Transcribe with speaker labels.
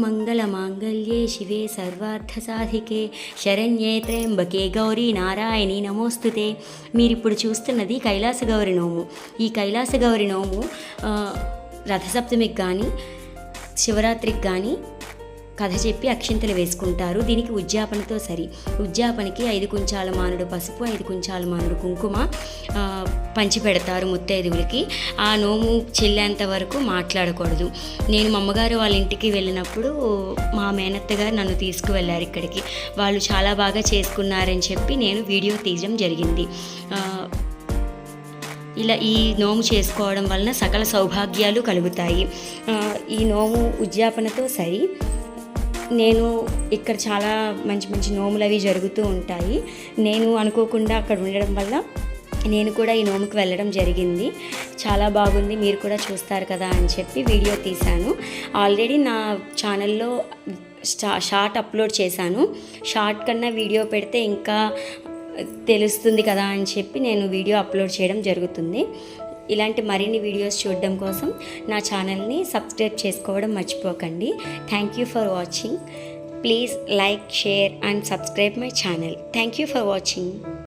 Speaker 1: మంగళమాంగళ్యే శివే సర్వార్థసాధికే శరణ్యే త్ర్యంబకే గౌరీ నారాయణి నమోస్తుతే. మీరిప్పుడు చూస్తున్నది కైలాస గౌరి నోము. ఈ కైలాస గౌరి నోము రథసప్తమికి కానీ శివరాత్రికి కానీ కథ చెప్పి అక్షింతలు వేసుకుంటారు. దీనికి ఉద్యాపనతో సరి. ఉద్యాపనకి 5 కుంచాల మానుడు పసుపు, 5 కుంచాల మానుడు కుంకుమ పంచి పెడతారు ముత్తైదువులకి. ఆ నోము చెల్లేంత వరకు మాట్లాడకూడదు. నేను మా అమ్మగారు వాళ్ళ ఇంటికి వెళ్ళినప్పుడు మా మేనత్త గారు నన్ను తీసుకువెళ్ళారు ఇక్కడికి. వాళ్ళు చాలా బాగా చేసుకున్నారని చెప్పి నేను వీడియో తీయడం జరిగింది. ఇలా ఈ నోము చేసుకోవడం వలన సకల సౌభాగ్యాలు కలుగుతాయి. ఈ నోము ఉద్యాపనతో సరి. నేను ఇక్కడ చాలా మంచి మంచి నోములు అవి జరుగుతూ ఉంటాయి. నేను అనుకోకుండా అక్కడ ఉండడం వల్ల నేను కూడా ఈ నోముకి వెళ్ళడం జరిగింది. చాలా బాగుంది, మీరు కూడా చూస్తారు కదా అని చెప్పి వీడియో తీశాను. ఆల్రెడీ నా ఛానల్లో షార్ట్ అప్లోడ్ చేశాను. షార్ట్ కన్నా వీడియో పెడితే ఇంకా తెలుస్తుంది కదా అని చెప్పి నేను వీడియో అప్లోడ్ చేయడం జరుగుతుంది. ఇలాంటి మరిన్ని వీడియోస్ చూడడం కోసం నా ఛానల్ని సబ్స్క్రైబ్ చేసుకోవడం మర్చిపోకండి. Thank you for watching. Please like, share and subscribe my channel. Thank you for watching.